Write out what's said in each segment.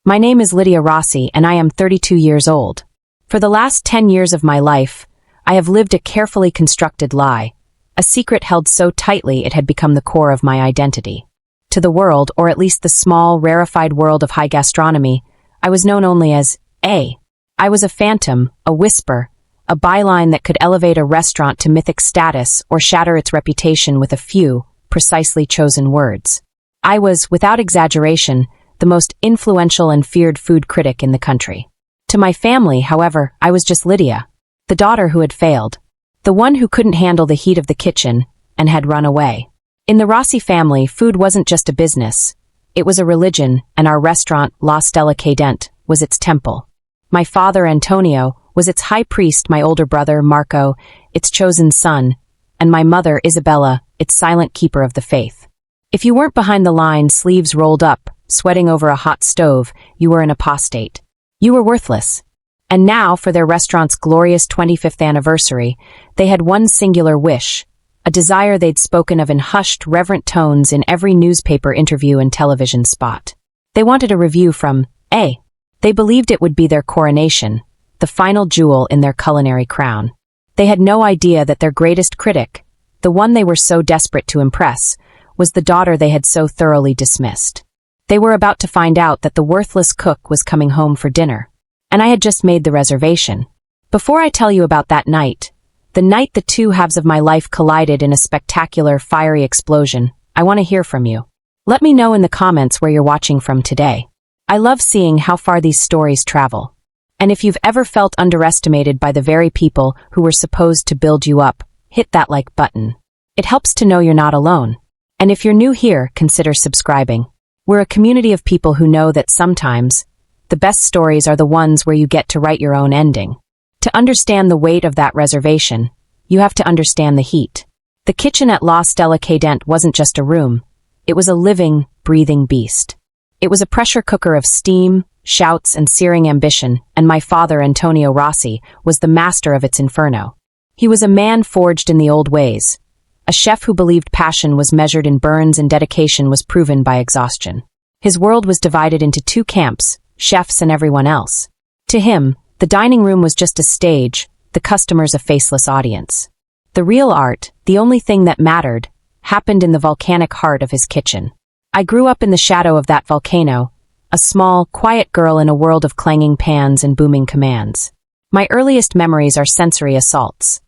My name is Lydia Rossi and I am 32 years old. For the last 10 years of my life, I have lived a carefully constructed lie, a secret held so tightly it had become the core of my identity. To the world, or at least the small, rarefied world of high gastronomy, I was known only as A. I was a phantom, a whisper, a byline that could elevate a restaurant to mythic status or shatter its reputation with a few, precisely chosen words. I was, without exaggeration, the most influential and feared food critic in the country. To my family, however, I was just Lydia, the daughter who had failed, the one who couldn't handle the heat of the kitchen and had run away. In the Rossi family, food wasn't just a business. It was a religion, and our restaurant, La Stella Cadente, was its temple. My father, Antonio, was its high priest, my older brother, Marco, its chosen son, and my mother, Isabella, its silent keeper of the faith. If you weren't behind the line, sleeves rolled up, sweating over a hot stove, you were an apostate. You were worthless. And now, for their restaurant's glorious 25th anniversary, they had one singular wish, a desire they'd spoken of in hushed, reverent tones in every newspaper interview and television spot. They wanted a review from A. They believed it would be their coronation, the final jewel in their culinary crown. They had no idea that their greatest critic, the one they were so desperate to impress, was the daughter they had so thoroughly dismissed. They were about to find out that the worthless cook was coming home for dinner, and I had just made the reservation. Before I tell you about that night, the night the two halves of my life collided in a spectacular, fiery explosion, I want to hear from you. Let me know in the comments where you're watching from today. I love seeing how far these stories travel. And if you've ever felt underestimated by the very people who were supposed to build you up, hit that like button. It helps to know you're not alone. And if you're new here, consider subscribing. We're a community of people who know that sometimes, the best stories are the ones where you get to write your own ending. To understand the weight of that reservation, you have to understand the heat. The kitchen at La Stella Cadente wasn't just a room. It was a living, breathing beast. It was a pressure cooker of steam, shouts, and searing ambition, and my father, Antonio Rossi, was the master of its inferno. He was a man forged in the old ways, a chef who believed passion was measured in burns and dedication was proven by exhaustion. His world was divided into two camps, chefs and everyone else. To him, the dining room was just a stage, the customers a faceless audience. The real art, the only thing that mattered, happened in the volcanic heart of his kitchen. I grew up in the shadow of that volcano, a small, quiet girl in a world of clanging pans and booming commands. My earliest memories are sensory assaults.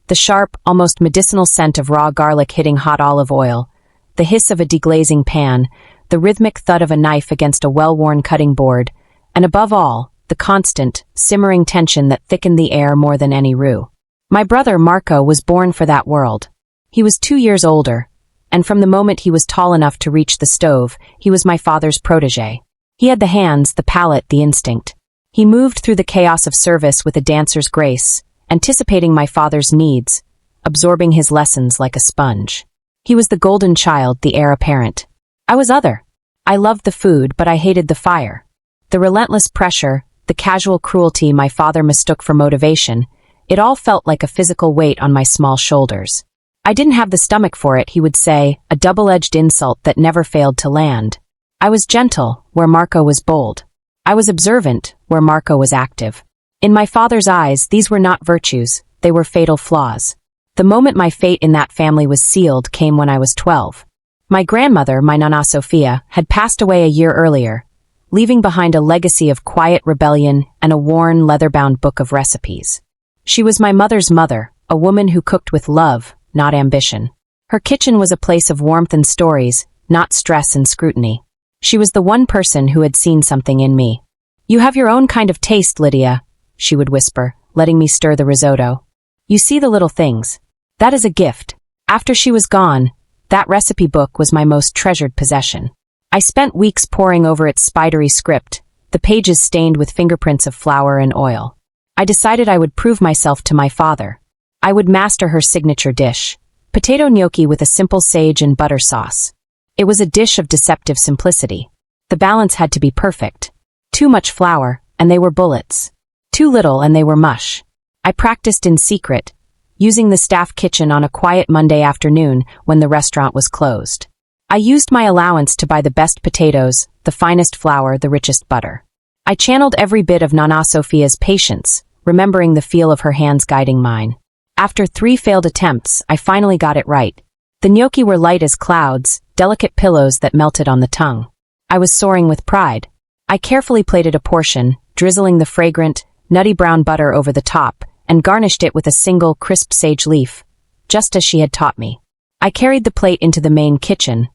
The sharp, almost medicinal scent of raw garlic hitting hot olive oil, the hiss of a deglazing pan, the rhythmic thud of a knife against a well-worn cutting board, and above all, the constant, simmering tension that thickened the air more than any roux. My brother, Marco, was born for that world. He was 2 years older, and from the moment he was tall enough to reach the stove, he was my father's protégé. He had the hands, the palate, the instinct. He moved through the chaos of service with a dancer's grace, anticipating my father's needs, absorbing his lessons like a sponge. He was the golden child, the heir apparent. I was other. I loved the food, but I hated the fire. The relentless pressure, the casual cruelty my father mistook for motivation, it all felt like a physical weight on my small shoulders. I didn't have the stomach for it, he would say, a double-edged insult that never failed to land. I was gentle, where Marco was bold. I was observant, where Marco was active. In my father's eyes, these were not virtues, they were fatal flaws. The moment my fate in that family was sealed came when I was 12. My grandmother, my Nana Sofia, had passed away a year earlier, leaving behind a legacy of quiet rebellion and a worn, leather-bound book of recipes. She was my mother's mother, a woman who cooked with love, not ambition. Her kitchen was a place of warmth and stories, not stress and scrutiny. She was the one person who had seen something in me. "You have your own kind of taste, Lydia," she would whisper, letting me stir the risotto. "You see the little things. That is a gift." After she was gone, that recipe book was my most treasured possession. I spent weeks poring over its spidery script, the pages stained with fingerprints of flour and oil. I decided I would prove myself to my father. I would master her signature dish, potato gnocchi with a simple sage and butter sauce. It was a dish of deceptive simplicity. The balance had to be perfect. Too much flour, and they were bullets. Too little, and they were mush. I practiced in secret, using the staff kitchen on a quiet Monday afternoon when the restaurant was closed. I used my allowance to buy the best potatoes, the finest flour, the richest butter. I channeled every bit of Nana Sophia's patience, remembering the feel of her hands guiding mine. After 3 failed attempts, I finally got it right. The gnocchi were light as clouds, delicate pillows that melted on the tongue. I was soaring with pride. I carefully plated a portion, drizzling the fragrant, nutty brown butter over the top, and garnished it with a single crisp sage leaf, just as she had taught me. I carried the plate into the main kitchen,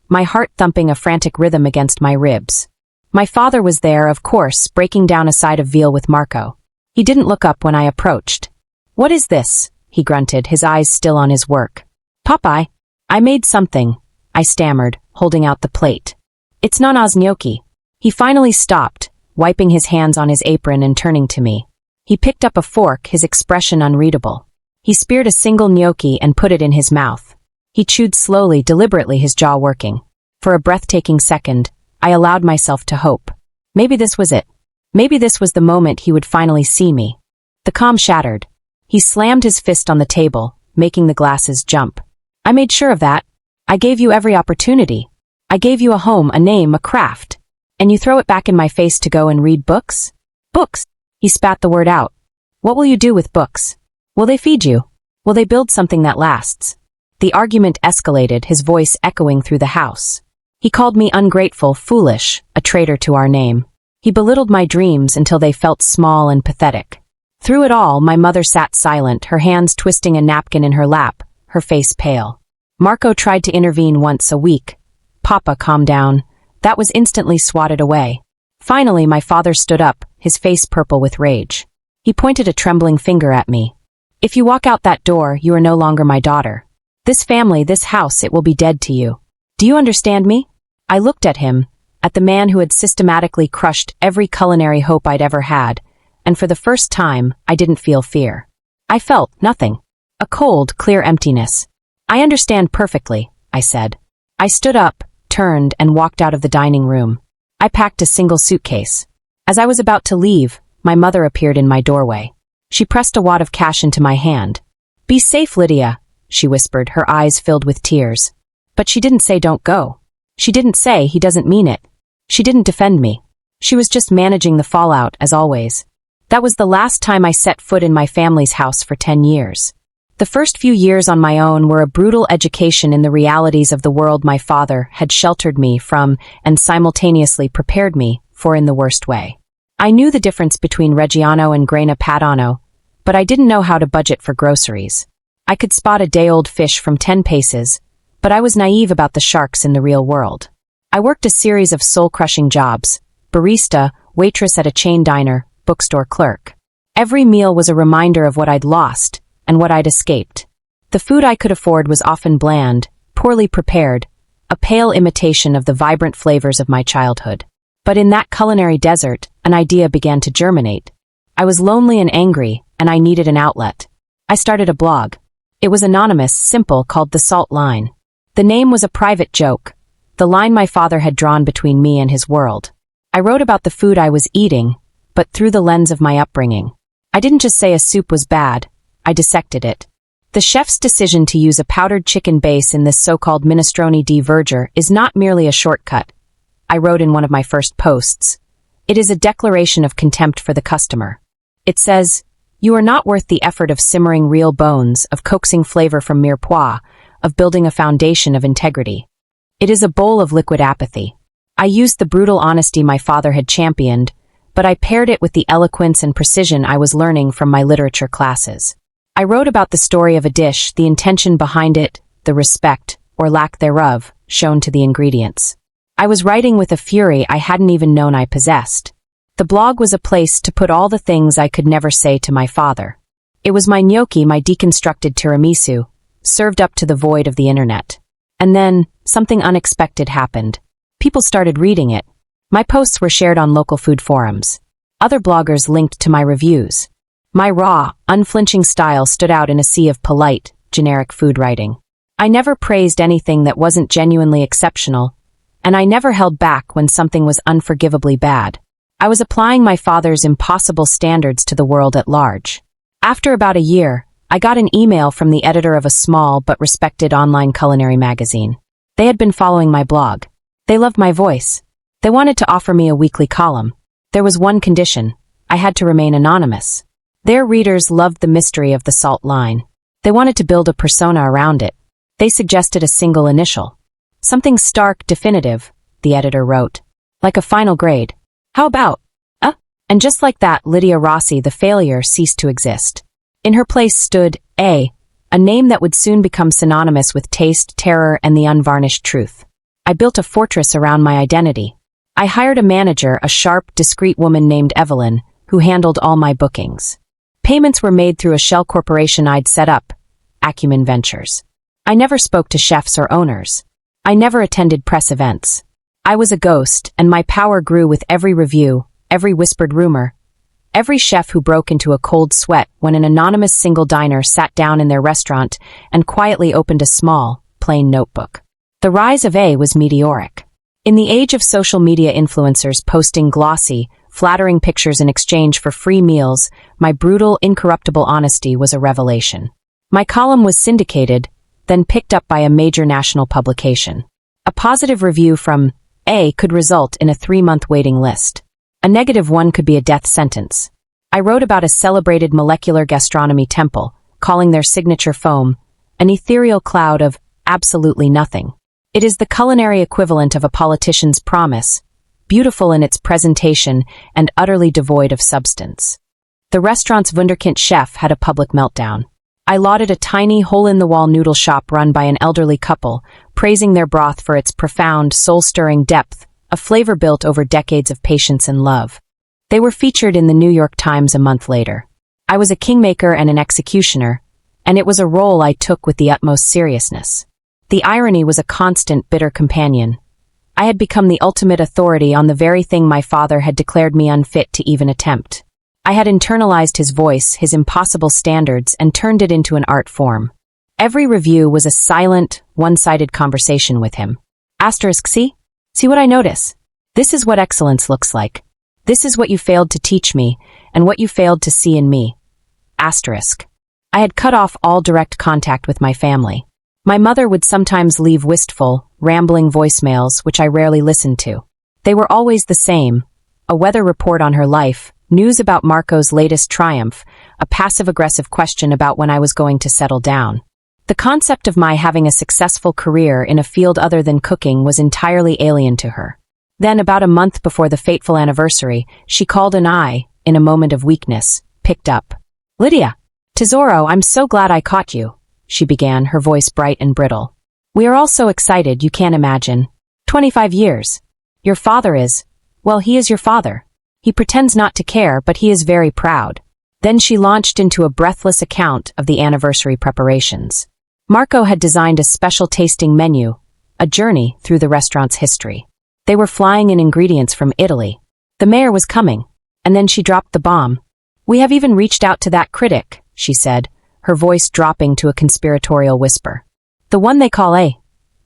my heart thumping a frantic rhythm against my ribs. My father was there, of course, breaking down a side of veal with Marco. He didn't look up when I approached. "What is this?" he grunted, his eyes still on his work. "Popeye, I made something," I stammered, holding out the plate. "It's Nana's gnocchi." He finally stopped, wiping his hands on his apron and turning to me. He picked up a fork, his expression unreadable. He speared a single gnocchi and put it in his mouth. He chewed slowly, deliberately, his jaw working. For a breathtaking second, I allowed myself to hope. Maybe this was it. Maybe this was the moment he would finally see me. The calm shattered. He slammed his fist on the table, making the glasses jump. "I made sure of that. I gave you every opportunity. I gave you a home, a name, a craft. And you throw it back in my face to go and read books? Books!" He spat the word out. "What will you do with books? Will they feed you? Will they build something that lasts?" The argument escalated, his voice echoing through the house. He called me ungrateful, foolish, a traitor to our name. He belittled my dreams until they felt small and pathetic. Through it all, my mother sat silent, her hands twisting a napkin in her lap, her face pale. Marco tried to intervene once a week. "Papa, calm down." That was instantly swatted away. Finally, my father stood up, his face purple with rage. He pointed a trembling finger at me. "If you walk out that door, you are no longer my daughter. This family, this house, it will be dead to you. Do you understand me?" I looked at him, at the man who had systematically crushed every culinary hope I'd ever had, and for the first time, I didn't feel fear. I felt nothing. A cold, clear emptiness. "I understand perfectly," I said. I stood up, turned, and walked out of the dining room. I packed a single suitcase. As I was about to leave, my mother appeared in my doorway. She pressed a wad of cash into my hand. "Be safe, Lydia," she whispered, her eyes filled with tears. But she didn't say don't go. She didn't say he doesn't mean it. She didn't defend me. She was just managing the fallout, as always. That was the last time I set foot in my family's house for 10 years. The first few years on my own were a brutal education in the realities of the world my father had sheltered me from and simultaneously prepared me for in the worst way. I knew the difference between Reggiano and Grana Padano, but I didn't know how to budget for groceries. I could spot a day-old fish from 10 paces, but I was naive about the sharks in the real world. I worked a series of soul-crushing jobs: barista, waitress at a chain diner, bookstore clerk. Every meal was a reminder of what I'd lost and what I'd escaped. The food I could afford was often bland, poorly prepared, a pale imitation of the vibrant flavors of my childhood. But in that culinary desert, an idea began to germinate. I was lonely and angry, and I needed an outlet. I started a blog. It was anonymous, simple, called The Salt Line. The name was a private joke, the line my father had drawn between me and his world. I wrote about the food I was eating, but through the lens of my upbringing. I didn't just say a soup was bad, I dissected it. The chef's decision to use a powdered chicken base in this so-called minestrone di Verger is not merely a shortcut, I wrote in one of my first posts. It is a declaration of contempt for the customer. It says, "You are not worth the effort of simmering real bones, of coaxing flavor from mirepoix, of building a foundation of integrity. It is a bowl of liquid apathy." I used the brutal honesty my father had championed, but I paired it with the eloquence and precision I was learning from my literature classes. I wrote about the story of a dish, the intention behind it, the respect, or lack thereof, shown to the ingredients. I was writing with a fury I hadn't even known I possessed. The blog was a place to put all the things I could never say to my father. It was my gnocchi, my deconstructed tiramisu, served up to the void of the internet. And then, something unexpected happened. People started reading it. My posts were shared on local food forums. Other bloggers linked to my reviews. My raw, unflinching style stood out in a sea of polite, generic food writing. I never praised anything that wasn't genuinely exceptional, and I never held back when something was unforgivably bad. I was applying my father's impossible standards to the world at large. After about a year, I got an email from the editor of a small but respected online culinary magazine. They had been following my blog. They loved my voice. They wanted to offer me a weekly column. There was one condition. I had to remain anonymous. Their readers loved the mystery of the salt line. They wanted to build a persona around it. They suggested a single initial. Something stark, definitive, the editor wrote. Like a final grade. How about? And just like that, Lydia Rossi, the failure, ceased to exist. In her place stood A, a name that would soon become synonymous with taste, terror, and the unvarnished truth. I built a fortress around my identity. I hired a manager, a sharp, discreet woman named Evelyn, who handled all my bookings. Payments were made through a shell corporation I'd set up, Acumen Ventures. I never spoke to chefs or owners. I never attended press events. I was a ghost, and my power grew with every review, every whispered rumor, every chef who broke into a cold sweat when an anonymous single diner sat down in their restaurant and quietly opened a small, plain notebook. The rise of A was meteoric. In the age of social media influencers posting glossy, flattering pictures in exchange for free meals, my brutal, incorruptible honesty was a revelation. My column was syndicated, then picked up by a major national publication. A positive review from A could result in a 3-month waiting list. A negative one could be a death sentence. I wrote about a celebrated molecular gastronomy temple, calling their signature foam an ethereal cloud of absolutely nothing. It is the culinary equivalent of a politician's promise, beautiful in its presentation and utterly devoid of substance. The restaurant's wunderkind chef had a public meltdown. I lauded a tiny hole-in-the-wall noodle shop run by an elderly couple, praising their broth for its profound, soul-stirring depth, a flavor built over decades of patience and love. They were featured in the New York Times a month later. I was a kingmaker and an executioner, and it was a role I took with the utmost seriousness. The irony was a constant, bitter companion. I had become the ultimate authority on the very thing my father had declared me unfit to even attempt. I had internalized his voice, his impossible standards, and turned it into an art form. Every review was a silent, one-sided conversation with him. Asterisk, see? See what I notice? This is what excellence looks like. This is what you failed to teach me, and what you failed to see in me. Asterisk. I had cut off all direct contact with my family. My mother would sometimes leave wistful, rambling voicemails, which I rarely listened to. They were always the same. A weather report on her life, news about Marco's latest triumph, a passive-aggressive question about when I was going to settle down. The concept of my having a successful career in a field other than cooking was entirely alien to her. Then, about a month before the fateful anniversary, she called and I, in a moment of weakness, picked up. "Lydia! Tesoro, I'm so glad I caught you," she began, her voice bright and brittle. "We are all so excited, you can't imagine. 25 years. Your father is, well, he is your father. He pretends not to care, but he is very proud." Then she launched into a breathless account of the anniversary preparations. Marco had designed a special tasting menu, a journey through the restaurant's history. They were flying in ingredients from Italy. The mayor was coming, and then she dropped the bomb. "We have even reached out to that critic," she said, her voice dropping to a conspiratorial whisper. "The one they call A.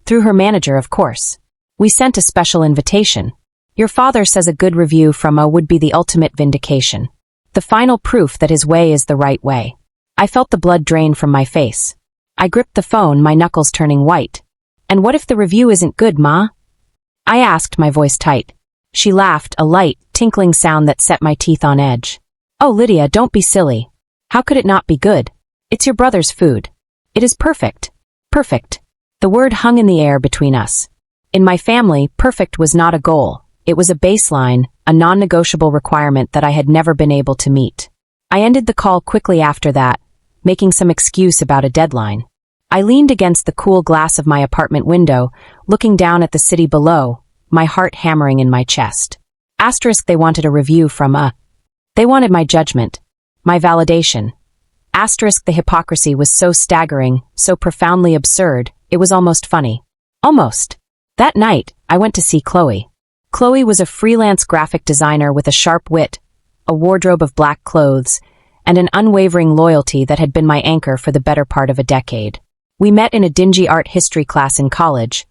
Through her manager, of course. We sent a special invitation. Your father says a good review from A would be the ultimate vindication. The final proof that his way is the right way." I felt the blood drain from my face. I gripped the phone, my knuckles turning white. "And what if the review isn't good, Ma?" I asked, my voice tight. She laughed, a light, tinkling sound that set my teeth on edge. "Oh, Lydia, don't be silly. How could it not be good? It's your brother's food. It is perfect. Perfect." The word hung in the air between us. In my family, perfect was not a goal. It was a baseline, a non-negotiable requirement that I had never been able to meet. I ended the call quickly after that, making some excuse about a deadline. I leaned against the cool glass of my apartment window, looking down at the city below, my heart hammering in my chest. Asterisk, they wanted a review from A. They wanted my judgment, my validation. Asterisk, the hypocrisy was so staggering, so profoundly absurd, it was almost funny. Almost. That night, I went to see Chloe. Chloe was a freelance graphic designer with a sharp wit, a wardrobe of black clothes, and an unwavering loyalty that had been my anchor for the better part of a decade. We met in a dingy art history class in college,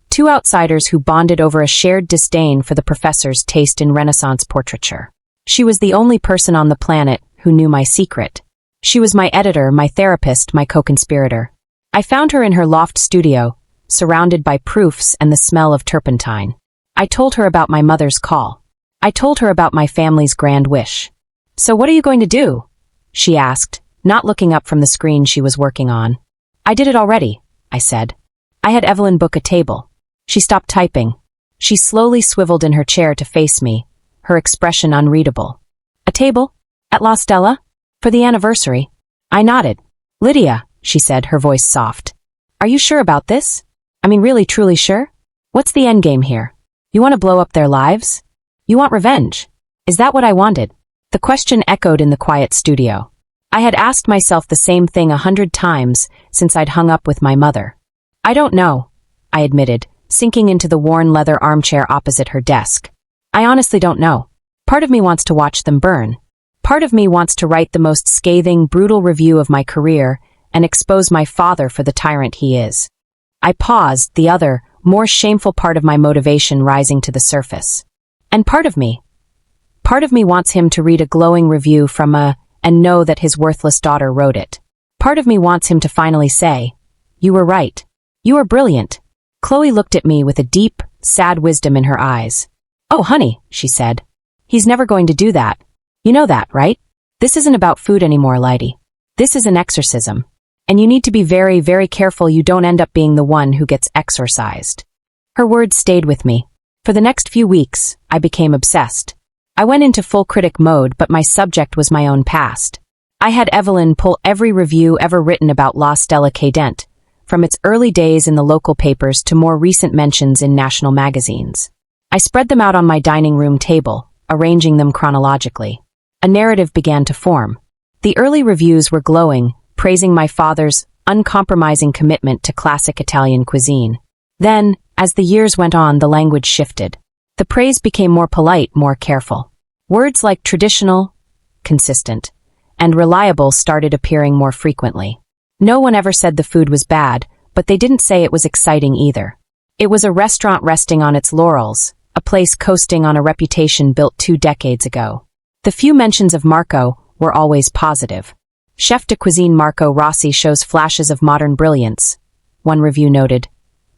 two outsiders who bonded over a shared disdain for the professor's taste in Renaissance portraiture. She was the only person on the planet who knew my secret. She was my editor, my therapist, my co-conspirator. I found her in her loft studio, surrounded by proofs and the smell of turpentine. I told her about my mother's call. I told her about my family's grand wish. "So what are you going to do?" she asked, not looking up from the screen she was working on. "I did it already," I said. I had Evelyn book a table. She stopped typing. She slowly swiveled in her chair to face me, her expression unreadable. "A table? At La Stella? For the anniversary?" I nodded. "Lydia," she said, her voice soft. "Are you sure about this? I mean, really, truly sure? What's the endgame here? You want to blow up their lives? You want revenge? Is that what I wanted?" The question echoed in the quiet studio. I had asked myself the same thing 100 times since I'd hung up with my mother. "I don't know," I admitted, sinking into the worn leather armchair opposite her desk. "I honestly don't know. Part of me wants to watch them burn. Part of me wants to write the most scathing, brutal review of my career and expose my father for the tyrant he is." I paused, the other, more shameful part of my motivation rising to the surface. "And part of me wants him to read a glowing review from and know that his worthless daughter wrote it. Part of me wants him to finally say, 'You were right. You are brilliant.'" Chloe looked at me with a deep, sad wisdom in her eyes. "Oh, honey," she said. "He's never going to do that. You know that, right? This isn't about food anymore, Lydie. This is an exorcism. And you need to be very, very careful you don't end up being the one who gets exorcised." Her words stayed with me. For the next few weeks, I became obsessed. I went into full critic mode, but my subject was my own past. I had Evelyn pull every review ever written about La Stella Cadent, from its early days in the local papers to more recent mentions in national magazines. I spread them out on my dining room table, arranging them chronologically. A narrative began to form. The early reviews were glowing, praising my father's uncompromising commitment to classic Italian cuisine. Then, as the years went on, the language shifted. The praise became more polite, more careful. Words like traditional, consistent, and reliable started appearing more frequently. No one ever said the food was bad, but they didn't say it was exciting either. It was a restaurant resting on its laurels, a place coasting on a reputation built 2 decades ago. The few mentions of Marco were always positive. "Chef de cuisine Marco Rossi shows flashes of modern brilliance," one review noted,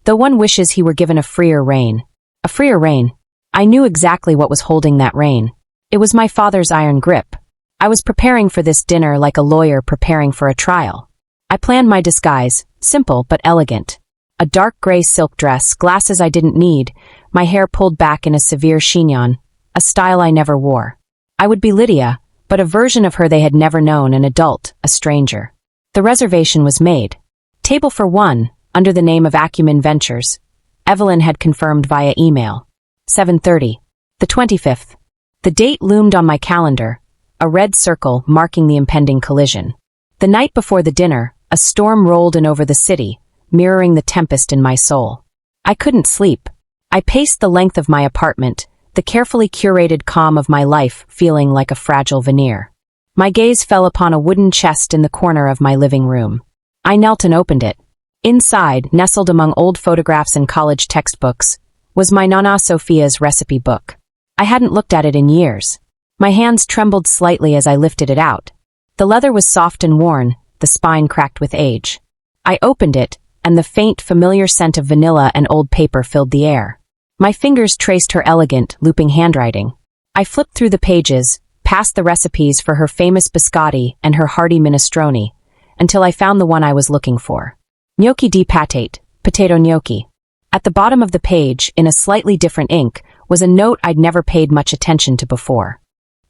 "though one wishes he were given a freer rein." A freer rein. I knew exactly what was holding that rein. It was my father's iron grip. I was preparing for this dinner like a lawyer preparing for a trial. I planned my disguise, simple but elegant. A dark gray silk dress, glasses I didn't need, my hair pulled back in a severe chignon, a style I never wore. I would be Lydia, but a version of her they had never known, an adult, a stranger. The reservation was made. Table for 1, under the name of Acumen Ventures. Evelyn had confirmed via email. 7:30. The 25th. The date loomed on my calendar, a red circle marking the impending collision. The night before the dinner, a storm rolled in over the city, mirroring the tempest in my soul. I couldn't sleep. I paced the length of my apartment, the carefully curated calm of my life feeling like a fragile veneer. My gaze fell upon a wooden chest in the corner of my living room. I knelt and opened it. Inside, nestled among old photographs and college textbooks, was my Nonna Sophia's recipe book. I hadn't looked at it in years. My hands trembled slightly as I lifted it out. The leather was soft and worn, the spine cracked with age. I opened it, and the faint, familiar scent of vanilla and old paper filled the air. My fingers traced her elegant, looping handwriting. I flipped through the pages, past the recipes for her famous biscotti and her hearty minestrone, until I found the one I was looking for. Gnocchi di patate, potato gnocchi. At the bottom of the page, in a slightly different ink, was a note I'd never paid much attention to before.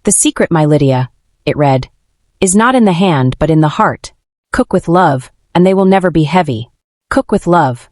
"The secret, my Lydia," it read, "is not in the hand but in the heart. Cook with love, and they will never be heavy. Cook with love."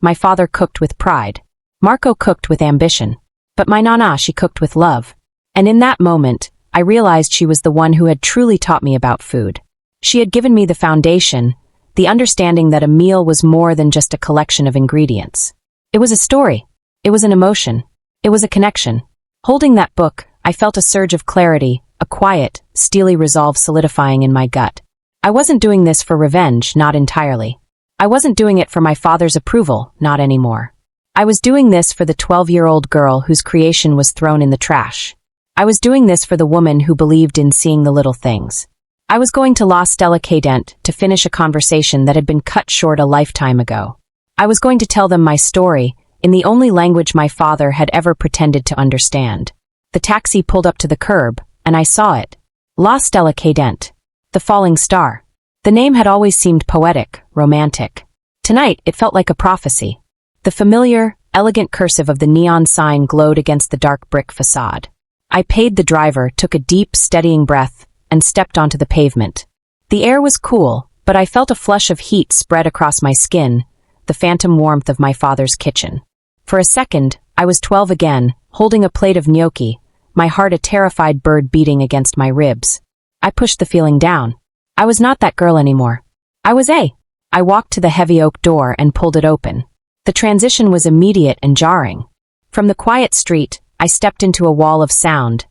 My father cooked with pride. Marco cooked with ambition. But my Nana, she cooked with love. And in that moment, I realized she was the one who had truly taught me about food. She had given me the foundation, the understanding that a meal was more than just a collection of ingredients. It was a story. It was an emotion. It was a connection. Holding that book, I felt a surge of clarity, a quiet, steely resolve solidifying in my gut. I wasn't doing this for revenge, not entirely. I wasn't doing it for my father's approval, not anymore. I was doing this for the 12-year-old girl whose creation was thrown in the trash. I was doing this for the woman who believed in seeing the little things. I was going to La Stella Cadent to finish a conversation that had been cut short a lifetime ago. I was going to tell them my story, in the only language my father had ever pretended to understand. The taxi pulled up to the curb, and I saw it. La Stella Cadente. The falling star. The name had always seemed poetic, romantic. Tonight, it felt like a prophecy. The familiar, elegant cursive of the neon sign glowed against the dark brick facade. I paid the driver, took a deep, steadying breath, and stepped onto the pavement. The air was cool, but I felt a flush of heat spread across my skin, the phantom warmth of my father's kitchen. For a second, I was 12 again, holding a plate of gnocchi, my heart a terrified bird beating against my ribs. I pushed the feeling down. I was not that girl anymore. I was A. I walked to the heavy oak door and pulled it open. The transition was immediate and jarring. From the quiet street, I stepped into a wall of sound.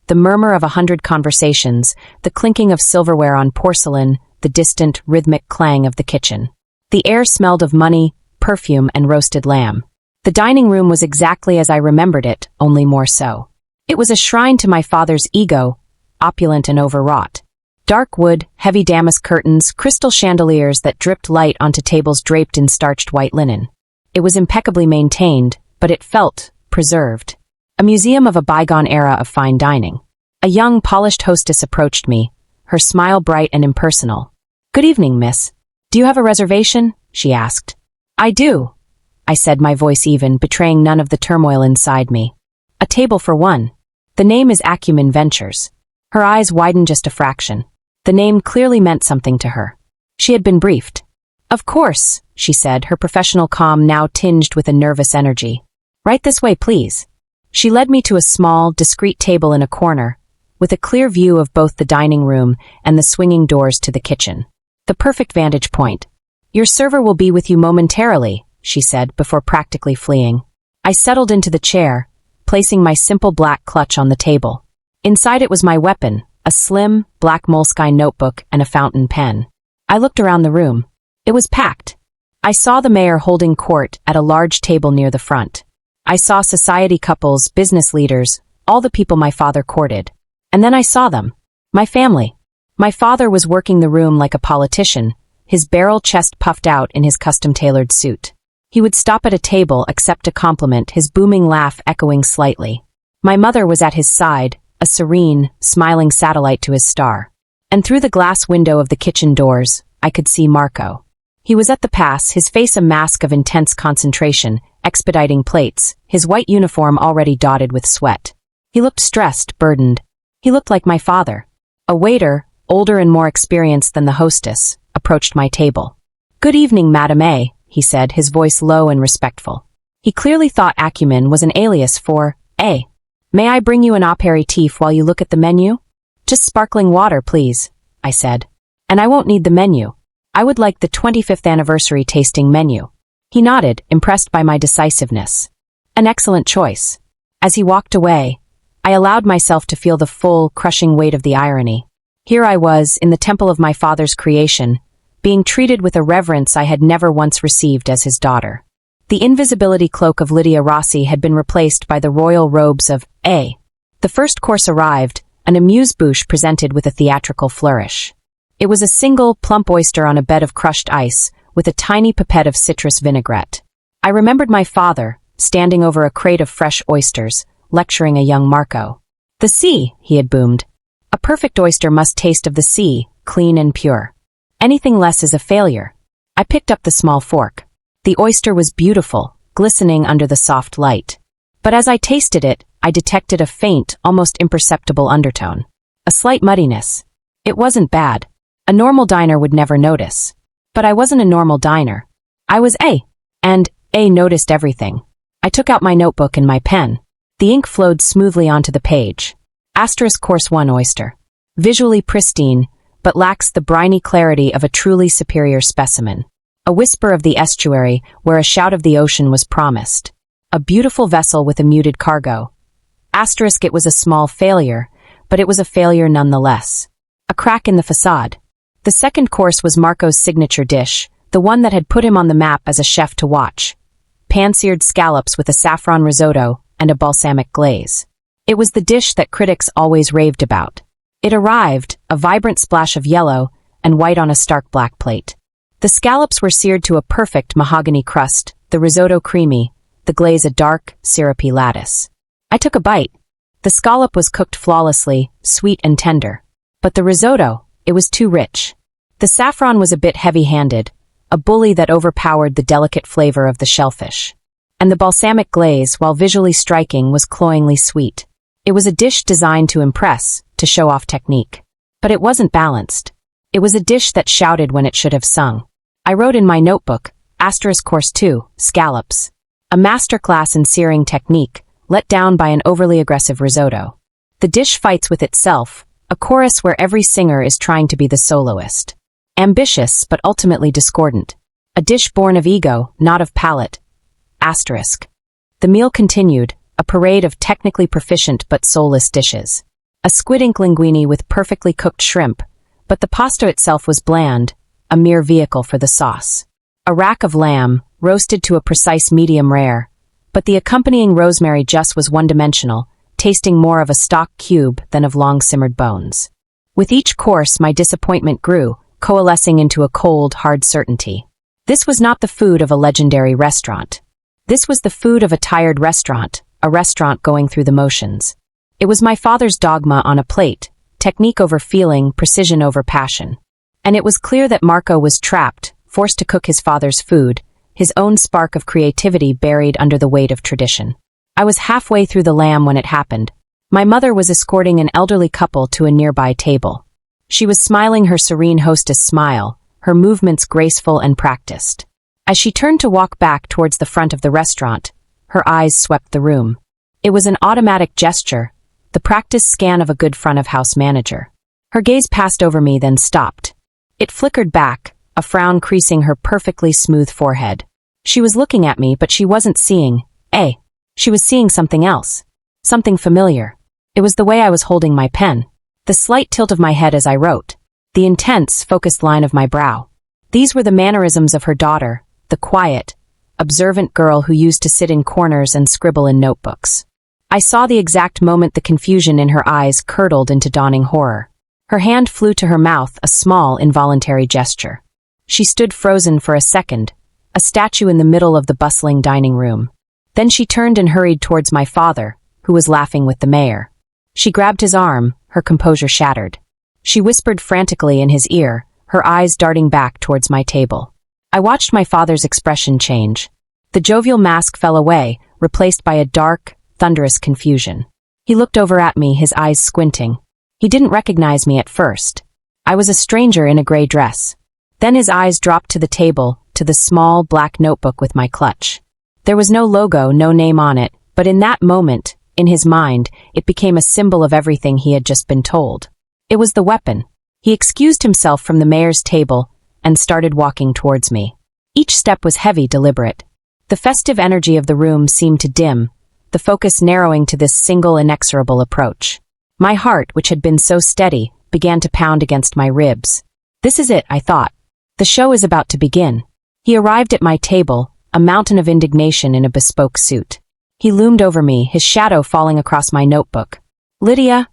The murmur of 100 conversations, the clinking of silverware on porcelain, the distant, rhythmic clang of the kitchen. The air smelled of money, perfume, and roasted lamb. The dining room was exactly as I remembered it, only more so. It was a shrine to my father's ego, opulent and overwrought. Dark wood, heavy damask curtains, crystal chandeliers that dripped light onto tables draped in starched white linen. It was impeccably maintained, but it felt preserved. A museum of a bygone era of fine dining. A young, polished hostess approached me, her smile bright and impersonal. "Good evening, miss. Do you have a reservation?" she asked. "I do," I said, my voice even, betraying none of the turmoil inside me. "A table for one. The name is Acumen Ventures." Her eyes widened just a fraction. The name clearly meant something to her. She had been briefed. "Of course," she said, her professional calm now tinged with a nervous energy. "Right this way, please." She led me to a small, discreet table in a corner, with a clear view of both the dining room and the swinging doors to the kitchen. The perfect vantage point. "Your server will be with you momentarily," she said, before practically fleeing. I settled into the chair, placing my simple black clutch on the table. Inside it was my weapon, a slim, black moleskine notebook and a fountain pen. I looked around the room. It was packed. I saw the mayor holding court at a large table near the front. I saw society couples, business leaders, all the people my father courted. And then I saw them. My family. My father was working the room like a politician, his barrel chest puffed out in his custom-tailored suit. He would stop at a table, accept a compliment, his booming laugh echoing slightly. My mother was at his side, a serene, smiling satellite to his star. And through the glass window of the kitchen doors, I could see Marco. He was at the pass, his face a mask of intense concentration, expediting plates, his white uniform already dotted with sweat. He looked stressed, burdened. He looked like my father. A waiter, older and more experienced than the hostess, approached my table. "Good evening, Madame A," he said, his voice low and respectful. He clearly thought Acumen was an alias for A. "May I bring you an aperitif while you look at the menu?" "Just sparkling water, please," I said. "And I won't need the menu. I would like the 25th anniversary tasting menu." He nodded, impressed by my decisiveness. An excellent choice. As he walked away, I allowed myself to feel the full, crushing weight of the irony. Here I was, in the temple of my father's creation, being treated with a reverence I had never once received as his daughter. The invisibility cloak of Lydia Rossi had been replaced by the royal robes of A. The first course arrived, an amuse-bouche presented with a theatrical flourish. It was a single, plump oyster on a bed of crushed ice, with a tiny pipette of citrus vinaigrette. I remembered my father, standing over a crate of fresh oysters, lecturing a young Marco. "The sea," he had boomed. "A perfect oyster must taste of the sea, clean and pure. Anything less is a failure." I picked up the small fork. The oyster was beautiful, glistening under the soft light. But as I tasted it, I detected a faint, almost imperceptible undertone. A slight muddiness. It wasn't bad. A normal diner would never notice. But I wasn't a normal diner. I was A. And A noticed everything. I took out my notebook and my pen. The ink flowed smoothly onto the page. Asterisk course 1 oyster. Visually pristine, but lacks the briny clarity of a truly superior specimen. A whisper of the estuary where a shout of the ocean was promised. A beautiful vessel with a muted cargo. Asterisk it was a small failure, but it was a failure nonetheless. A crack in the facade. The second course was Marco's signature dish, the one that had put him on the map as a chef to watch. Pan-seared scallops with a saffron risotto and a balsamic glaze. It was the dish that critics always raved about. It arrived, a vibrant splash of yellow and white on a stark black plate. The scallops were seared to a perfect mahogany crust, the risotto creamy, the glaze a dark, syrupy lattice. I took a bite. The scallop was cooked flawlessly, sweet and tender. But the risotto, it was too rich. The saffron was a bit heavy-handed, a bully that overpowered the delicate flavor of the shellfish. And the balsamic glaze, while visually striking, was cloyingly sweet. It was a dish designed to impress, to show off technique. But it wasn't balanced. It was a dish that shouted when it should have sung. I wrote in my notebook, Course 2, Scallops. A masterclass in searing technique, let down by an overly aggressive risotto. The dish fights with itself, a chorus where every singer is trying to be the soloist. Ambitious, but ultimately discordant. A dish born of ego, not of palate. The meal continued, a parade of technically proficient but soulless dishes. A squid ink linguine with perfectly cooked shrimp, but the pasta itself was bland, a mere vehicle for the sauce. A rack of lamb, roasted to a precise medium rare, but the accompanying rosemary just was one-dimensional, tasting more of a stock cube than of long-simmered bones. With each course my disappointment grew, coalescing into a cold, hard certainty. This was not the food of a legendary restaurant. This was the food of a tired restaurant, a restaurant going through the motions. It was my father's dogma on a plate, technique over feeling, precision over passion. And it was clear that Marco was trapped, forced to cook his father's food, his own spark of creativity buried under the weight of tradition. I was halfway through the lamb when it happened. My mother was escorting an elderly couple to a nearby table. She was smiling her serene hostess smile, her movements graceful and practiced. As she turned to walk back towards the front of the restaurant, her eyes swept the room. It was an automatic gesture, the practiced scan of a good front-of-house manager. Her gaze passed over me, then stopped. It flickered back, a frown creasing her perfectly smooth forehead. She was looking at me, but she wasn't seeing, she was seeing something else. Something familiar. It was the way I was holding my pen. The slight tilt of my head as I wrote. The intense, focused line of my brow. These were the mannerisms of her daughter, the quiet, observant girl who used to sit in corners and scribble in notebooks. I saw the exact moment the confusion in her eyes curdled into dawning horror. Her hand flew to her mouth, a small, involuntary gesture. She stood frozen for a second, a statue in the middle of the bustling dining room. Then she turned and hurried towards my father, who was laughing with the mayor. She grabbed his arm, her composure shattered. She whispered frantically in his ear, her eyes darting back towards my table. I watched my father's expression change. The jovial mask fell away, replaced by a dark, thunderous confusion. He looked over at me, his eyes squinting. He didn't recognize me at first. I was a stranger in a gray dress. Then his eyes dropped to the table, to the small, black notebook with my clutch. There was no logo, no name on it, but in that moment, in his mind, it became a symbol of everything he had just been told. It was the weapon. He excused himself from the mayor's table and started walking towards me. Each step was heavy, deliberate. The festive energy of the room seemed to dim, the focus narrowing to this single, inexorable approach. My heart, which had been so steady, began to pound against my ribs. This is it, I thought. The show is about to begin. He arrived at my table, a mountain of indignation in a bespoke suit. He loomed over me, his shadow falling across my notebook. "Lydia,"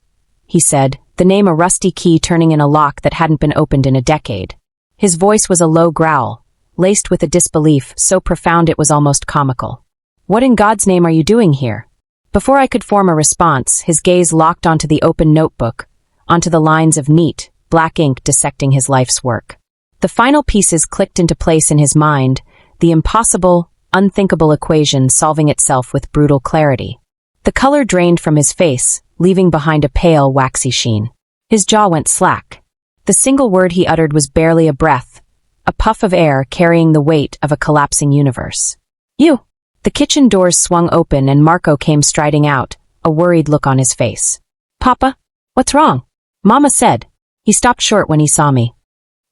he said, the name a rusty key turning in a lock that hadn't been opened in a decade. His voice was a low growl, laced with a disbelief so profound it was almost comical. "What in God's name are you doing here?" Before I could form a response, his gaze locked onto the open notebook, onto the lines of neat, black ink dissecting his life's work. The final pieces clicked into place in his mind, the impossible, unthinkable equation solving itself with brutal clarity. The color drained from his face, leaving behind a pale, waxy sheen. His jaw went slack. The single word he uttered was barely a breath, a puff of air carrying the weight of a collapsing universe. "You!" The kitchen doors swung open and Marco came striding out, a worried look on his face. "Papa? What's wrong?" Mama said. He stopped short when he saw me.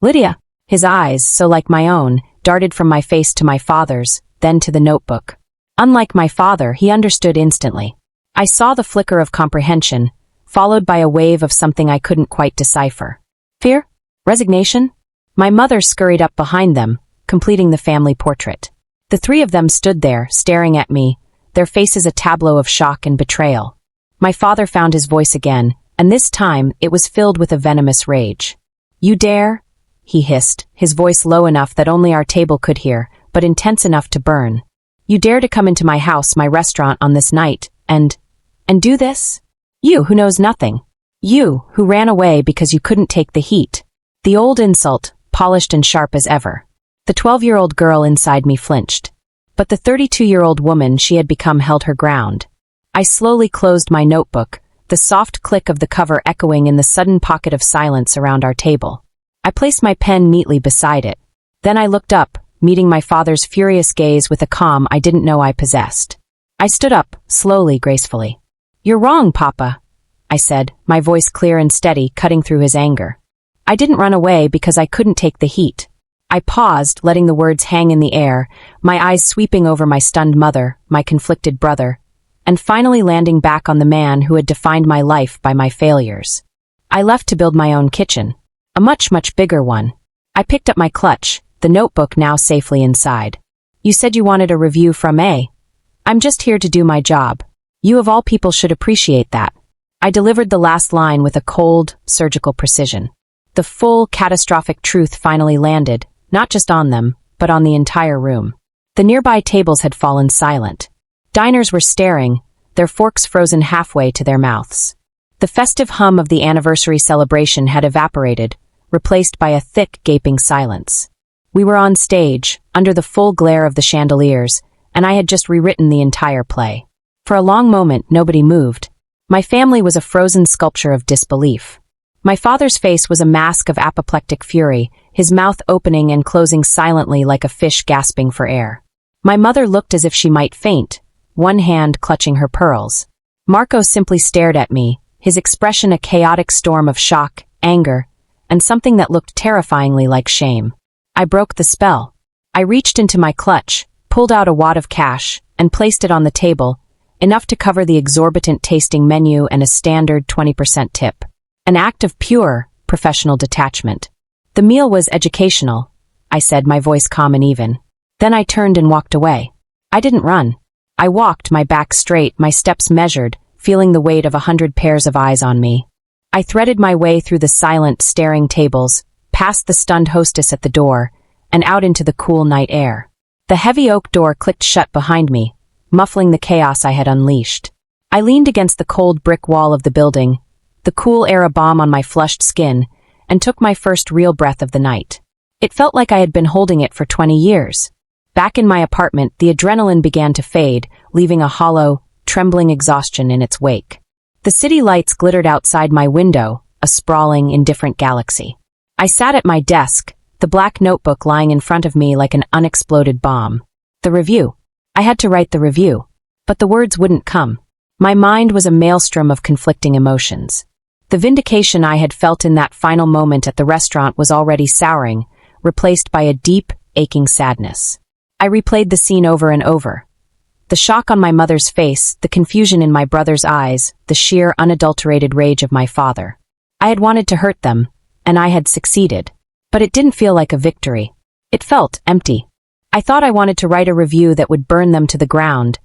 "Lydia!" His eyes, so like my own, darted from my face to my father's, then to the notebook. Unlike my father, he understood instantly. I saw the flicker of comprehension, followed by a wave of something I couldn't quite decipher. Fear? Resignation? My mother scurried up behind them, completing the family portrait. The three of them stood there, staring at me, their faces a tableau of shock and betrayal. My father found his voice again, and this time it was filled with a venomous rage. "You dare? he hissed, his voice low enough that only our table could hear, but intense enough to burn. "You dare to come into my house, my restaurant, on this night, and do this? You who knows nothing. You who ran away because you couldn't take the heat." The old insult, polished and sharp as ever. The 12-year-old girl inside me flinched. But the 32-year-old woman she had become held her ground. I slowly closed my notebook, the soft click of the cover echoing in the sudden pocket of silence around our table. I placed my pen neatly beside it. Then I looked up, meeting my father's furious gaze with a calm I didn't know I possessed. I stood up, slowly, gracefully. "You're wrong, Papa," I said, my voice clear and steady, cutting through his anger. "I didn't run away because I couldn't take the heat." I paused, letting the words hang in the air, my eyes sweeping over my stunned mother, my conflicted brother, and finally landing back on the man who had defined my life by my failures. I left to build my own kitchen. A much, much bigger one. I picked up my clutch, the notebook now safely inside. "You said you wanted a review from A. I'm just here to do my job. You of all people should appreciate that." I delivered the last line with a cold, surgical precision. The full, catastrophic truth finally landed, not just on them, but on the entire room. The nearby tables had fallen silent. Diners were staring, their forks frozen halfway to their mouths. The festive hum of the anniversary celebration had evaporated, replaced by a thick, gaping silence. We were on stage, under the full glare of the chandeliers, and I had just rewritten the entire play. For a long moment, nobody moved. My family was a frozen sculpture of disbelief. My father's face was a mask of apoplectic fury, his mouth opening and closing silently like a fish gasping for air. My mother looked as if she might faint, one hand clutching her pearls. Marco simply stared at me, his expression a chaotic storm of shock, anger, and something that looked terrifyingly like shame. I broke the spell. I reached into my clutch, pulled out a wad of cash, and placed it on the table, enough to cover the exorbitant tasting menu and a standard 20% tip. An act of pure, professional detachment. "The meal was educational," I said, my voice calm and even. Then I turned and walked away. I didn't run. I walked, my back straight, my steps measured, feeling the weight of 100 pairs of eyes on me. I threaded my way through the silent, staring tables, past the stunned hostess at the door, and out into the cool night air. The heavy oak door clicked shut behind me, muffling the chaos I had unleashed. I leaned against the cold brick wall of the building, the cool air a balm on my flushed skin, and took my first real breath of the night. It felt like I had been holding it for 20 years. Back in my apartment, the adrenaline began to fade, leaving a hollow, trembling exhaustion in its wake. The city lights glittered outside my window, a sprawling, indifferent galaxy. I sat at my desk, the black notebook lying in front of me like an unexploded bomb. The review. I had to write the review. But the words wouldn't come. My mind was a maelstrom of conflicting emotions. The vindication I had felt in that final moment at the restaurant was already souring, replaced by a deep, aching sadness. I replayed the scene over and over. The shock on my mother's face, the confusion in my brother's eyes, the sheer, unadulterated rage of my father. I had wanted to hurt them, and I had succeeded. But it didn't feel like a victory. It felt empty. I thought I wanted to write a review that would burn them to the ground,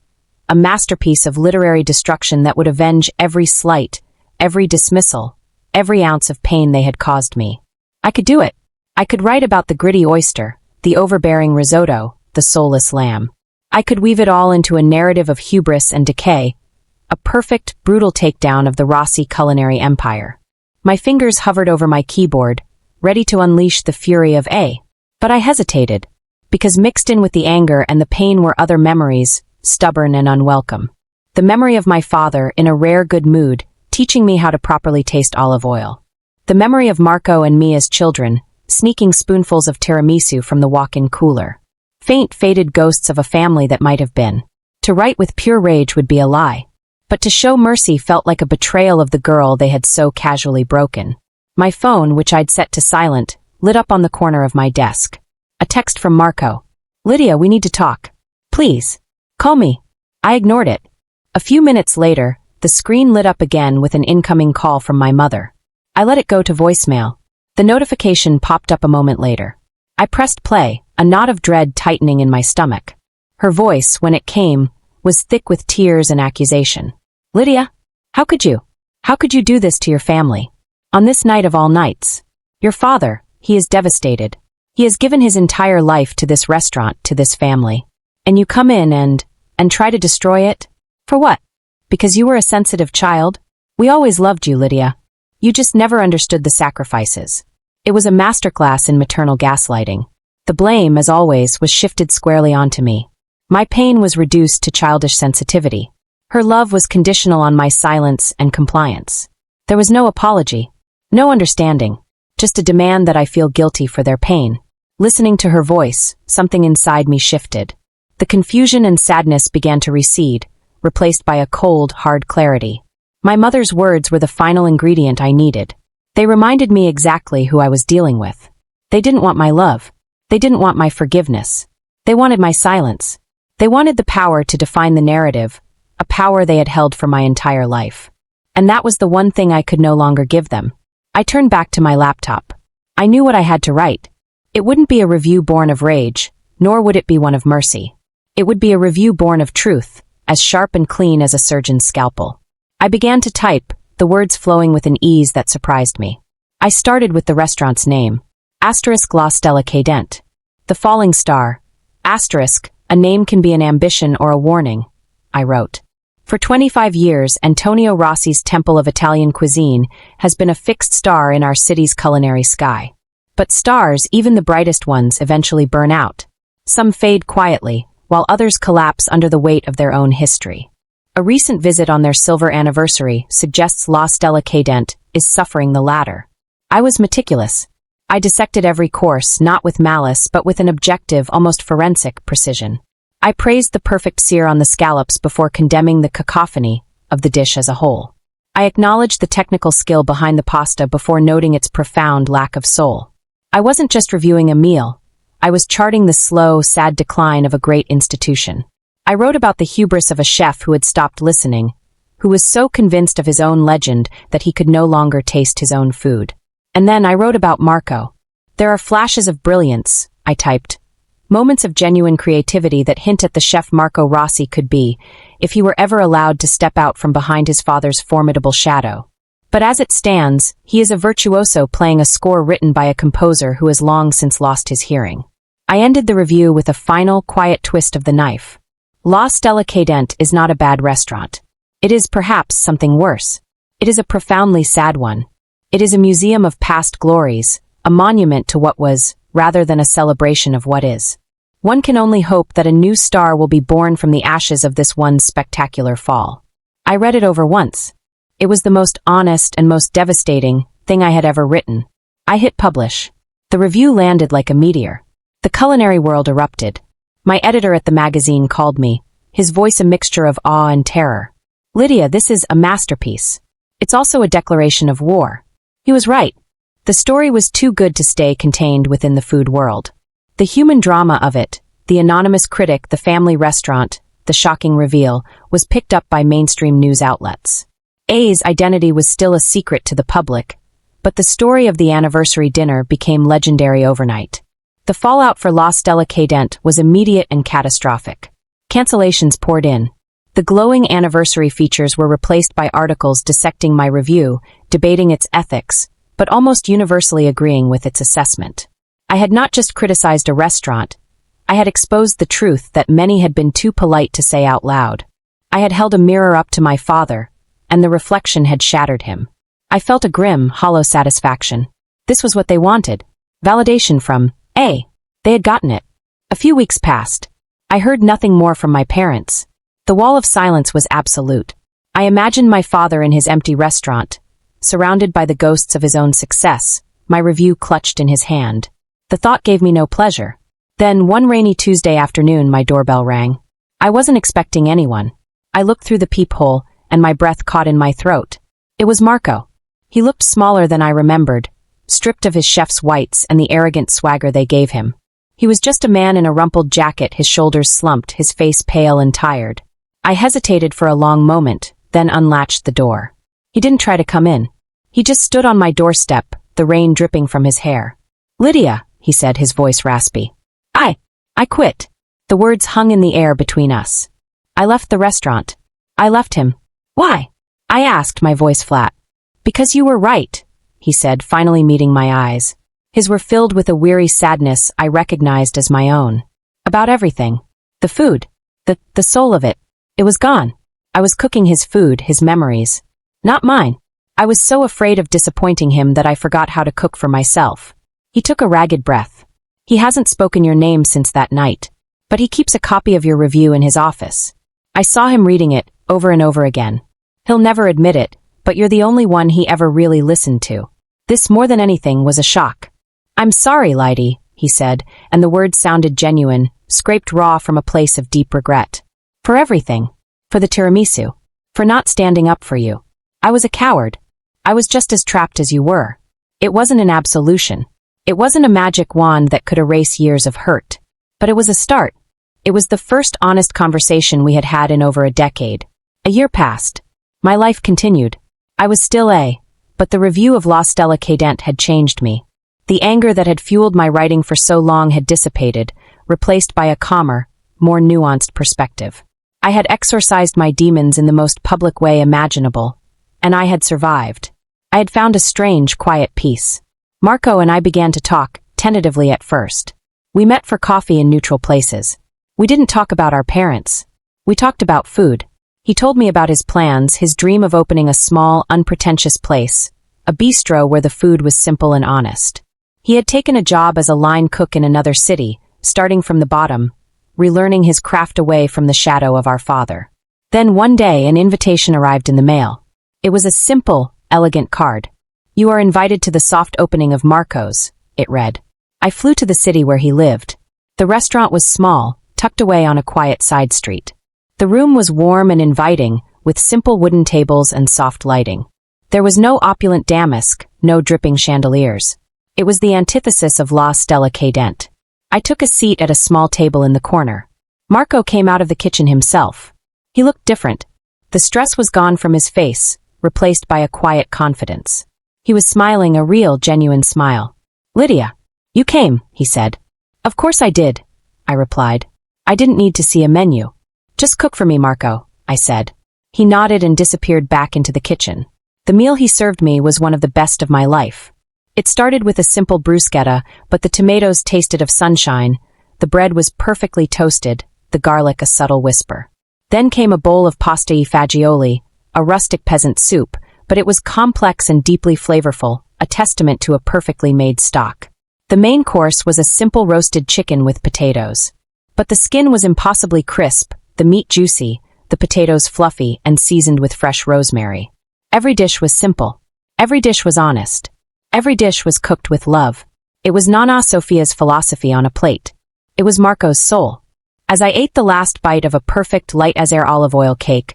a masterpiece of literary destruction that would avenge every slight, every dismissal, every ounce of pain they had caused me. I could do it. I could write about the gritty oyster, the overbearing risotto, the soulless lamb. I could weave it all into a narrative of hubris and decay, a perfect, brutal takedown of the Rossi culinary empire. My fingers hovered over my keyboard, ready to unleash the fury of A. But I hesitated, because mixed in with the anger and the pain were other memories, stubborn and unwelcome. The memory of my father, in a rare good mood, teaching me how to properly taste olive oil. The memory of Marco and me as children, sneaking spoonfuls of tiramisu from the walk-in cooler. Faint, faded ghosts of a family that might have been. To write with pure rage would be a lie. But to show mercy felt like a betrayal of the girl they had so casually broken. My phone, which I'd set to silent, lit up on the corner of my desk. A text from Marco. "Lydia, we need to talk. Please. Call me." I ignored it. A few minutes later, the screen lit up again with an incoming call from my mother. I let it go to voicemail. The notification popped up a moment later. I pressed play, a knot of dread tightening in my stomach. Her voice, when it came, was thick with tears and accusation. "Lydia, how could you? How could you do this to your family? On this night of all nights? Your father, He is devastated. He has given his entire life to this restaurant, to this family. And you come in and try to destroy it? For what? Because you were a sensitive child? We always loved you, Lydia. You just never understood the sacrifices. It was a masterclass in maternal gaslighting. The blame, as always, was shifted squarely onto me. My pain was reduced to childish sensitivity. Her love was conditional on my silence and compliance. There was no apology, no understanding, just a demand that I feel guilty for their pain. Listening to her voice, something inside me shifted. The confusion and sadness began to recede, replaced by a cold, hard clarity. My mother's words were the final ingredient I needed. They reminded me exactly who I was dealing with. They didn't want my love. They didn't want my forgiveness. They wanted my silence. They wanted the power to define the narrative, a power they had held for my entire life. And that was the one thing I could no longer give them. I turned back to my laptop. I knew what I had to write. It wouldn't be a review born of rage, nor would it be one of mercy. It would be a review born of truth, as sharp and clean as a surgeon's scalpel. I began to type, the words flowing with an ease that surprised me. I started with the restaurant's name, *La Stella Cadente. The falling star, *, a name can be an ambition or a warning, I wrote. For 25 years, Antonio Rossi's Temple of Italian Cuisine has been a fixed star in our city's culinary sky. But stars, even the brightest ones, eventually burn out. Some fade quietly, while others collapse under the weight of their own history. A recent visit on their silver anniversary suggests La Stella Cadente is suffering the latter. I was meticulous. I dissected every course, not with malice, but with an objective, almost forensic precision. I praised the perfect sear on the scallops before condemning the cacophony of the dish as a whole. I acknowledged the technical skill behind the pasta before noting its profound lack of soul. I wasn't just reviewing a meal. I was charting the slow, sad decline of a great institution. I wrote about the hubris of a chef who had stopped listening, who was so convinced of his own legend that he could no longer taste his own food. And then I wrote about Marco. There are flashes of brilliance, I typed. Moments of genuine creativity that hint at the chef Marco Rossi could be, if he were ever allowed to step out from behind his father's formidable shadow. But as it stands, he is a virtuoso playing a score written by a composer who has long since lost his hearing. I ended the review with a final, quiet twist of the knife. La Stella Cadente is not a bad restaurant. It is perhaps something worse. It is a profoundly sad one. It is a museum of past glories, a monument to what was, rather than a celebration of what is. One can only hope that a new star will be born from the ashes of this one spectacular fall. I read it over once. It was the most honest and most devastating thing I had ever written. I hit publish. The review landed like a meteor. The culinary world erupted. My editor at the magazine called me, his voice a mixture of awe and terror. Lydia, this is a masterpiece. It's also a declaration of war. He was right. The story was too good to stay contained within the food world. The human drama of it, the anonymous critic, the family restaurant, the shocking reveal, was picked up by mainstream news outlets. A's identity was still a secret to the public, but the story of the anniversary dinner became legendary overnight. The fallout for La Stella Cadente was immediate and catastrophic. Cancellations poured in. The glowing anniversary features were replaced by articles dissecting my review, debating its ethics, but almost universally agreeing with its assessment. I had not just criticized a restaurant, I had exposed the truth that many had been too polite to say out loud. I had held a mirror up to my father, and the reflection had shattered him. I felt a grim, hollow satisfaction. This was what they wanted. Validation from A. They had gotten it. A few weeks passed. I heard nothing more from my parents. The wall of silence was absolute. I imagined my father in his empty restaurant, surrounded by the ghosts of his own success, my review clutched in his hand. The thought gave me no pleasure. Then, one rainy Tuesday afternoon, my doorbell rang. I wasn't expecting anyone. I looked through the peephole, and my breath caught in my throat. It was Marco. He looked smaller than I remembered, stripped of his chef's whites and the arrogant swagger they gave him. He was just a man in a rumpled jacket, his shoulders slumped, his face pale and tired. I hesitated for a long moment, then unlatched the door. He didn't try to come in. He just stood on my doorstep, the rain dripping from his hair. "Lydia," he said, his voice raspy. I quit." The words hung in the air between us. I left the restaurant. I left him. "Why?" I asked, my voice flat. "Because you were right," he said, finally meeting my eyes. His were filled with a weary sadness I recognized as my own. About everything. The food. The soul of it. It was gone. I was cooking his food, his memories. Not mine. I was so afraid of disappointing him that I forgot how to cook for myself. He took a ragged breath. He hasn't spoken your name since that night. But he keeps a copy of your review in his office. I saw him reading it, over and over again. He'll never admit it, but you're the only one he ever really listened to. This, more than anything, was a shock. I'm sorry, Lydie, he said, and the words sounded genuine, scraped raw from a place of deep regret. For everything. For the tiramisu. For not standing up for you. I was a coward. I was just as trapped as you were. It wasn't an absolution. It wasn't a magic wand that could erase years of hurt. But it was a start. It was the first honest conversation we had had in over a decade. A year passed. My life continued. I was still but the review of La Stella Cadente had changed me. The anger that had fueled my writing for so long had dissipated, replaced by a calmer, more nuanced perspective. I had exorcised my demons in the most public way imaginable, and I had survived. I had found a strange, quiet peace. Marco and I began to talk, tentatively at first. We met for coffee in neutral places. We didn't talk about our parents. We talked about food. He told me about his plans, his dream of opening a small, unpretentious place, a bistro where the food was simple and honest. He had taken a job as a line cook in another city, starting from the bottom, relearning his craft away from the shadow of our father. Then one day an invitation arrived in the mail. It was a simple, elegant card. You are invited to the soft opening of Marco's, it read. I flew to the city where he lived. The restaurant was small, tucked away on a quiet side street. The room was warm and inviting, with simple wooden tables and soft lighting. There was no opulent damask, no dripping chandeliers. It was the antithesis of La Stella Cadente. I took a seat at a small table in the corner. Marco came out of the kitchen himself. He looked different. The stress was gone from his face, replaced by a quiet confidence. He was smiling, a real, genuine smile. Lydia, you came, he said. Of course I did, I replied. I didn't need to see a menu. Just cook for me, Marco, I said. He nodded and disappeared back into the kitchen. The meal he served me was one of the best of my life. It started with a simple bruschetta, but the tomatoes tasted of sunshine, the bread was perfectly toasted, the garlic a subtle whisper. Then came a bowl of pasta e fagioli, a rustic peasant soup, but it was complex and deeply flavorful, a testament to a perfectly made stock. The main course was a simple roasted chicken with potatoes. But the skin was impossibly crisp, the meat juicy, the potatoes fluffy and seasoned with fresh rosemary. Every dish was simple. Every dish was honest. Every dish was cooked with love. It was Nana Sophia's philosophy on a plate. It was Marco's soul. As I ate the last bite of a perfect light-as-air olive oil cake,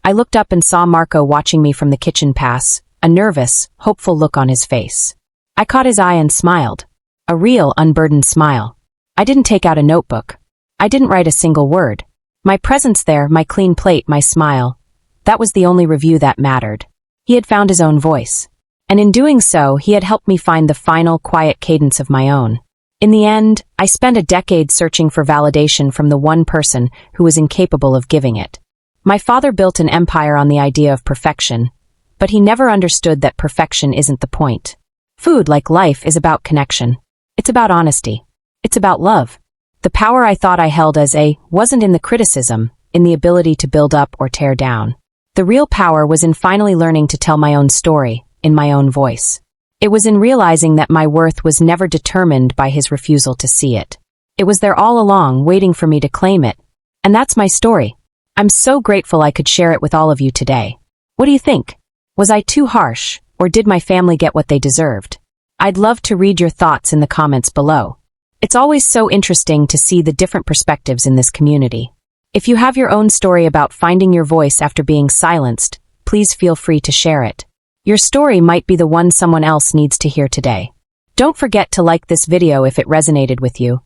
I looked up and saw Marco watching me from the kitchen pass, a nervous, hopeful look on his face. I caught his eye and smiled. A real, unburdened smile. I didn't take out a notebook. I didn't write a single word. My presence there, my clean plate, my smile, that was the only review that mattered. He had found his own voice. And in doing so, he had helped me find the final, quiet cadence of my own. In the end, I spent a decade searching for validation from the one person who was incapable of giving it. My father built an empire on the idea of perfection, but he never understood that perfection isn't the point. Food, like life, is about connection. It's about honesty. It's about love. The power I thought I held as wasn't in the criticism, in the ability to build up or tear down. The real power was in finally learning to tell my own story, in my own voice. It was in realizing that my worth was never determined by his refusal to see it. It was there all along, waiting for me to claim it. And that's my story. I'm so grateful I could share it with all of you today. What do you think? Was I too harsh, or did my family get what they deserved? I'd love to read your thoughts in the comments below. It's always so interesting to see the different perspectives in this community. If you have your own story about finding your voice after being silenced, please feel free to share it. Your story might be the one someone else needs to hear today. Don't forget to like this video if it resonated with you.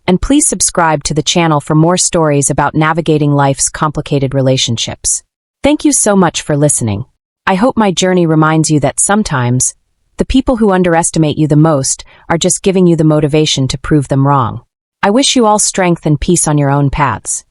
And please subscribe to the channel for more stories about navigating life's complicated relationships. Thank you so much for listening. I hope my journey reminds you that sometimes, the people who underestimate you the most are just giving you the motivation to prove them wrong. I wish you all strength and peace on your own paths.